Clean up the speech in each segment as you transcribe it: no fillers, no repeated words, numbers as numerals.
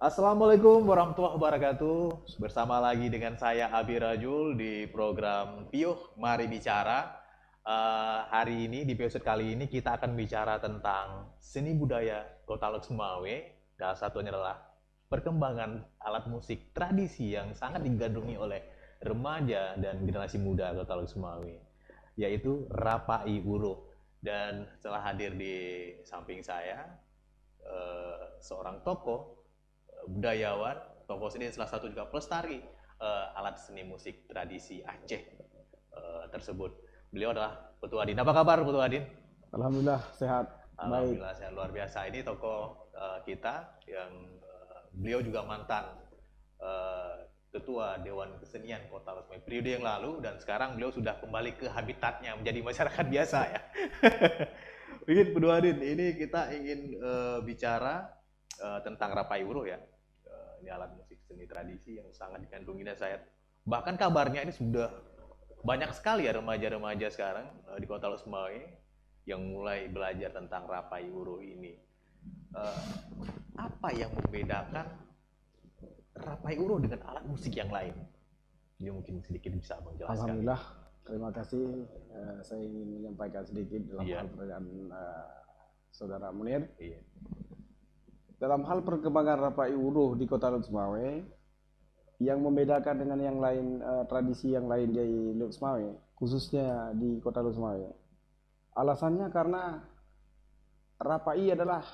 Assalamualaikum warahmatullahi wabarakatuh. Bersama lagi dengan saya Abi Rajul di program Piuh Mari Bicara. Hari ini di episode kali ini kita akan bicara tentang seni budaya Kota Lok Sumawe. Salah satunya adalah perkembangan alat musik tradisi yang sangat digandrungi oleh remaja dan generasi muda Kota Lok Sumawe, yaitu Rapai Uruh. Dan setelah hadir di samping saya seorang tokoh budayawan, tokoh seni salah satu juga pelestari alat seni musik tradisi Aceh tersebut. Beliau adalah Putu Adin. Apa kabar Putu Adin? Alhamdulillah sehat. Alhamdulillah sehat luar biasa. Ini tokoh kita yang beliau juga mantan ketua Dewan Kesenian Kota Lok Sumawe periode yang lalu, dan sekarang beliau sudah kembali ke habitatnya menjadi masyarakat biasa ya. Begini Putu Adin, ini kita ingin bicara tentang Rapai Uruh ya. Ini alat musik seni tradisi yang sangat digandrungi dan saya bahkan kabarnya ini sudah banyak sekali ya remaja-remaja sekarang di Kota Lok Sumawe yang mulai belajar tentang Rapai Uruh ini. Apa yang membedakan Rapai Uruh dengan alat musik yang lain? Ini mungkin sedikit bisa menjelaskan. Alhamdulillah, terima kasih. Saya ingin menyampaikan sedikit dalam hal pertanyaan Saudara Munir. Iya. Dalam hal perkembangan Rapai Uruh di Kota Lok Sumawe, yang membedakan dengan yang lain, tradisi yang lain di Lok Sumawe, khususnya di Kota Lok Sumawe, alasannya karena Rapai adalah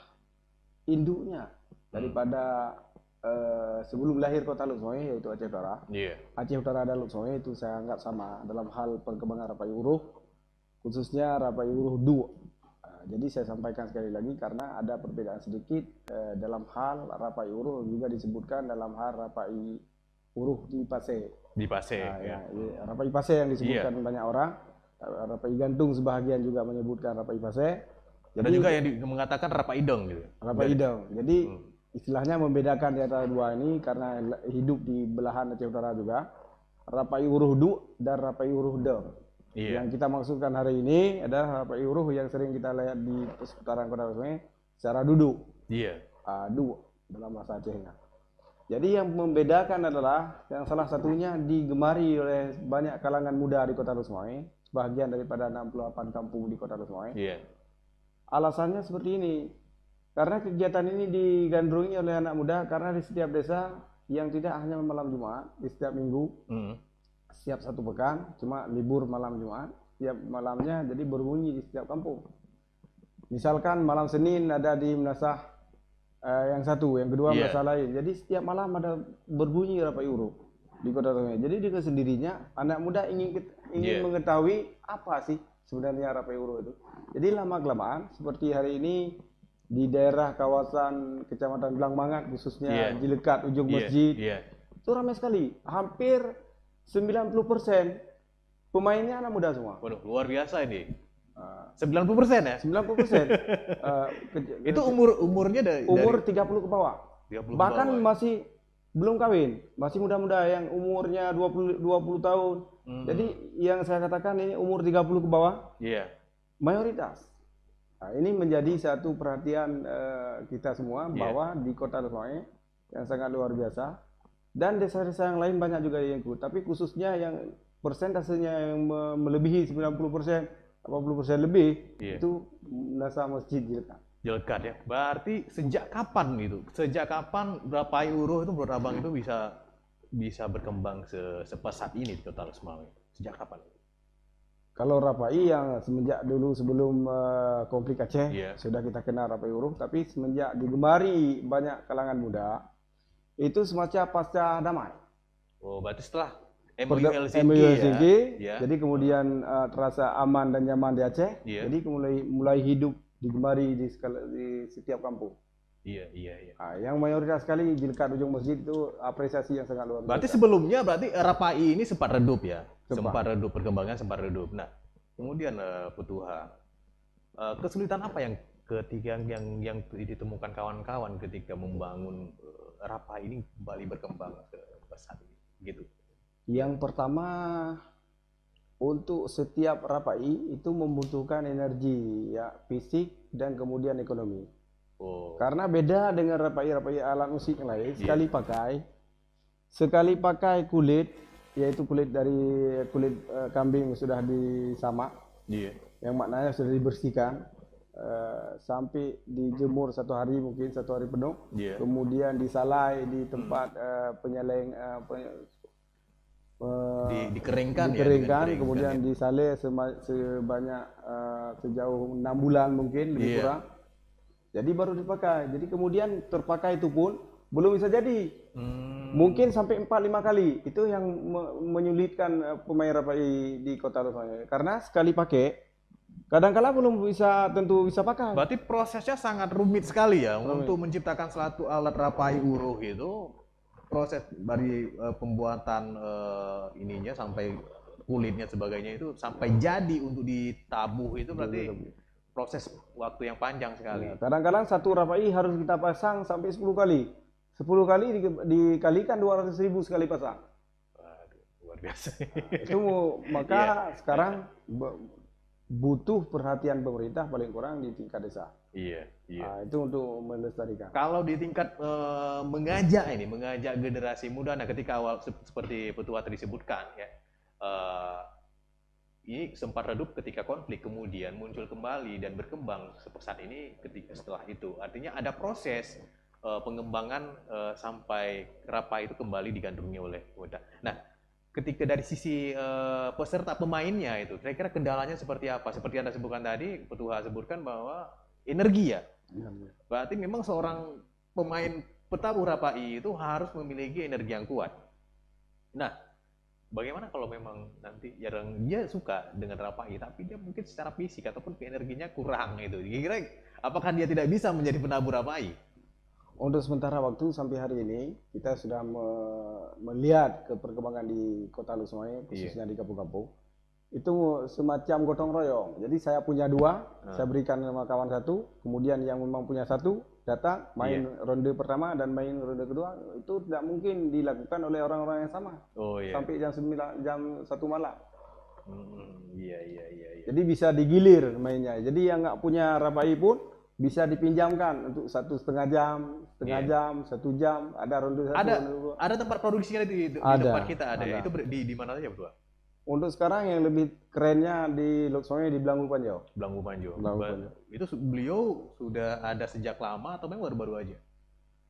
induknya daripada sebelum lahir Kota Lok Sumawe, yaitu Aceh Utara. Yeah. Aceh Utara dan Lok Sumawe itu saya anggap sama dalam hal perkembangan Rapai Uruh, khususnya Rapai Uruh II. Jadi saya sampaikan sekali lagi karena ada perbedaan sedikit dalam hal Rapai Uruh, juga disebutkan dalam hal Rapai Uruh di Pase. Di Pase. Rapai Pase yang disebutkan banyak orang. Rapai Gantung sebahagian juga menyebutkan Rapai Pase. Ada juga yang mengatakan Rapai Idong gitu. Rapai Idong. Jadi istilahnya membedakan di antara dua ini karena hidup di belahan Aceh Utara juga. Rapai Uruh II dan Rapai Uruh Dong. Yang kita maksudkan hari ini adalah Rapai Uruh yang sering kita lihat di seputaran Kota Lok Sumawe secara duduk. Dua dalam bahasa Acehnya. Jadi yang membedakan adalah yang salah satunya digemari oleh banyak kalangan muda di Kota Lok Sumawe, sebagian daripada 68 kampung di Kota Lok Sumawe. Alasannya seperti ini. Karena kegiatan ini digandrungi oleh anak muda karena di setiap desa, yang tidak hanya malam Jumat, di setiap minggu, setiap satu pekan, cuma libur malam Jumat, setiap malamnya jadi berbunyi di setiap kampung. Misalkan malam Senin ada di Menasah yang satu, yang kedua Menasah lain. Jadi setiap malam ada berbunyi Rapai Uruh di Kota Lok Sumawe. Jadi dengan sendirinya anak muda ingin mengetahui apa sih sebenarnya Rapai Uruh itu. Jadi lama-kelamaan seperti hari ini di daerah kawasan Kecamatan Blangmangat, khususnya Jilekat ujung masjid, itu ramai sekali. Hampir 90% pemainnya anak muda semua. Waduh, luar biasa ini. 90% ya? 90%. Itu umurnya dari umur 30 ke bawah. 30 Bahkan ke bawah. masih belum kawin, masih muda-muda yang umurnya 20 tahun. Jadi yang saya katakan ini umur 30 ke bawah. Mayoritas. Nah, ini menjadi satu perhatian kita semua bahwa di Kota Lok Sumawe yang sangat luar biasa. Dan desa-desa yang lain banyak juga yang ikut, tapi khususnya yang persentasenya yang melebihi 90%, 80% lebih, itu Menasah Masjid Jilekat. Jilekat ya. Berarti sejak kapan itu? Sejak kapan Rapai Uruh itu menurut Abang itu bisa berkembang sepesat ini di Kota Lok Sumawe? Sejak kapan? Kalau Rapai yang semenjak dulu sebelum konflik Aceh sudah kita kenal Rapai Uruh, tapi semenjak digemari banyak kalangan muda, itu semacam pasca damai. Oh, berarti setelah MOU Helsinki jadi kemudian terasa aman dan nyaman di Aceh, jadi mulai hidup digemari di setiap kampung. Nah, yang mayoritas sekali Jilekat ujung masjid itu apresiasi yang sangat luar biasa. Berarti sebelumnya Rapai ini sempat redup ya? Sempat redup, perkembangan sempat redup. Nah, kemudian Putuha, kesulitan apa yang ditemukan kawan-kawan ketika membangun Rapai ini kembali berkembang ke pesat ini, gitu? Yang pertama, untuk setiap Rapai itu membutuhkan energi, ya, fisik dan kemudian ekonomi. Oh. Karena beda dengan rapai alat musik yang lain. Sekali pakai kulit, yaitu kulit dari kulit kambing sudah disamak, yang maknanya sudah dibersihkan, sampai dijemur 1 hari, mungkin 1 hari penuh, kemudian disalai di tempat dikeringkan, kemudian disalai sebanyak sejauh 6 bulan mungkin lebih kurang. Jadi baru dipakai. Jadi kemudian terpakai itu pun belum bisa jadi. Mungkin sampai 4-5 kali. Itu yang menyulitkan pemain rapai di Kota Lusmaya. Karena sekali pakai, kadang-kala belum tentu bisa pakai. Berarti prosesnya sangat rumit sekali ya untuk menciptakan suatu alat rapai uruh itu. Proses dari pembuatan ininya sampai kulitnya sebagainya itu sampai jadi untuk ditabuh itu berarti proses waktu yang panjang sekali. Kadang-kadang satu rapai harus kita pasang sampai 10 kali. 10 kali dikalikan 200.000 sekali pasang. Waduh, luar biasa. Itu maka sekarang butuh perhatian pemerintah paling kurang di tingkat desa. Nah, itu untuk melestarikan. Kalau di tingkat mengajak generasi muda, nah ketika awal seperti Petua tadi sebutkan ya, ini sempat redup ketika konflik, kemudian muncul kembali dan berkembang sepesat ini ketika setelah itu. Artinya ada proses pengembangan sampai rapai itu kembali digandrungi oleh muda. Nah, ketika dari sisi peserta pemainnya itu, kira-kira kendalanya seperti apa? Seperti Anda sebutkan tadi, Petua sebutkan bahwa energi ya. Berarti memang seorang pemain petabuh rapai itu harus memiliki energi yang kuat. Nah, bagaimana kalau memang nanti dia suka dengan rapai, tapi dia mungkin secara fisik ataupun energinya kurang itu. Kira-kira apakah dia tidak bisa menjadi penabuh rapai? Untuk sementara waktu sampai hari ini kita sudah melihat perkembangan di Kota Lusmaya, khususnya di kampung-kampung. Itu semacam gotong royong. Jadi saya punya 2, saya berikan sama kawan 1, kemudian yang memang punya 1 datang main ronde pertama dan main ronde kedua. Itu tidak mungkin dilakukan oleh orang-orang yang sama sampai jam 1 malam. Jadi bisa digilir mainnya. Jadi yang nggak punya rapai pun bisa dipinjamkan untuk 1,5 jam, setengah jam, 1 jam. Ada ronde 1. Ada tempat produksinya di tempat kita ada. Itu di mana saja, Bro? Untuk sekarang yang lebih kerennya di Lusmaya di Blanggu Panjau. Blanggu Panjau. Itu beliau sudah ada sejak lama atau memang baru-baru aja?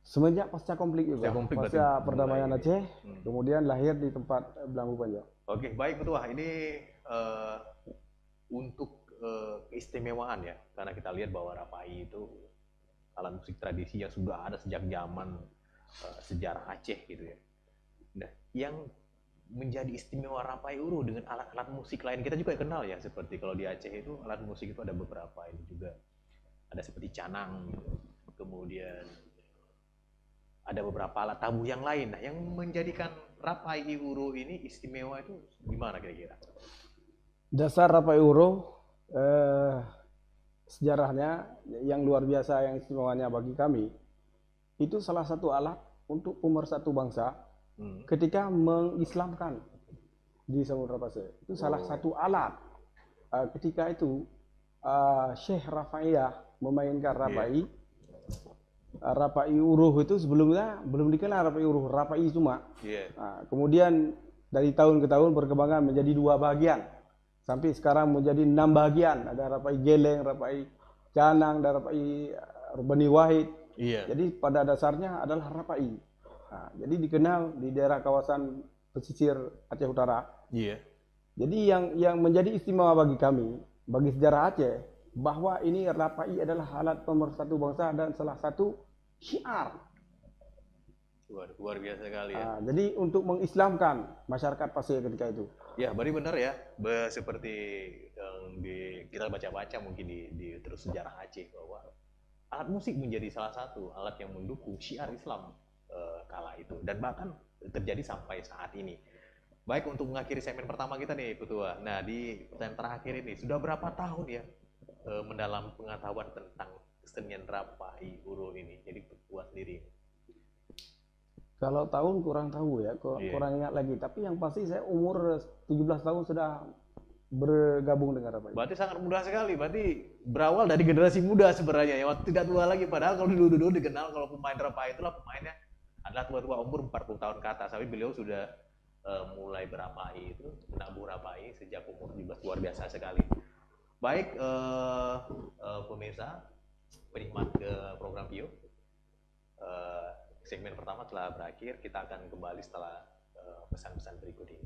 Semenjak pasca konflik juga. Pasca perdamaian Aceh, kemudian lahir di tempat Blanggu Panjau. Oke, baik Petua. Ini untuk keistimewaan ya, karena kita lihat bahwa rapai itu alat musik tradisi yang sudah ada sejak zaman sejarah Aceh gitu ya. Nah, yang menjadi istimewa rapai uruh dengan alat-alat musik lain kita juga kenal ya, seperti kalau di Aceh itu alat musik itu ada beberapa, ini juga ada seperti canang gitu. Kemudian ada beberapa alat tabuh yang lain. Nah, yang menjadikan rapai uruh ini istimewa itu gimana kira-kira? Dasar rapai uruh sejarahnya yang luar biasa, yang istimewanya bagi kami itu salah satu alat untuk pemersatu bangsa ketika mengislamkan di Samudra Pasir. Itu salah satu alat. Ketika itu Syekh Rafaiyah memainkan rapai. Rapai uruh itu sebelumnya belum dikenal rapai uruh, rapai cuma. Kemudian dari tahun ke tahun berkembangan menjadi 2 bagian. Sampai sekarang menjadi 6 bagian. Ada rapai geleng, rapai canang, dan rapai Bani Wahid. Jadi pada dasarnya adalah rapai. Nah, jadi dikenal di daerah kawasan pesisir Aceh Utara. Jadi yang menjadi istimewa bagi kami, bagi sejarah Aceh, bahwa ini rapai adalah alat pemersatu bangsa dan salah satu syiar. Luar biasa sekali ya. Jadi untuk mengislamkan masyarakat Pasir ketika itu. Ya, berarti benar ya. Seperti yang kita baca-baca mungkin di terus sejarah Aceh, bahwa alat musik menjadi salah satu alat yang mendukung syiar Islam kala itu, dan bahkan terjadi sampai saat ini. Baik, untuk mengakhiri segmen pertama kita nih, Petua. Nah, di pertanyaan terakhir ini, sudah berapa tahun ya mendalam pengetahuan tentang kesenian rapai uruh ini? Jadi Petua sendiri. Kalau tahun kurang tahu ya, kurang ingat lagi. Tapi yang pasti saya umur 17 tahun sudah bergabung dengan Rapai. Berarti sangat mudah sekali. Berarti berawal dari generasi muda sebenarnya ya. Waktu tidak tua lagi. Padahal kalau dulu dikenal kalau pemain Rapai itulah pemainnya adalah tua-tua umur 40 tahun ke atas. Tapi beliau sudah mulai beramai itu, menabuh Rapai sejak umur 17, luar biasa sekali. Baik pemirsa, penikmat ke program Pio. Segmen pertama telah berakhir. Kita akan kembali setelah pesan-pesan berikut ini.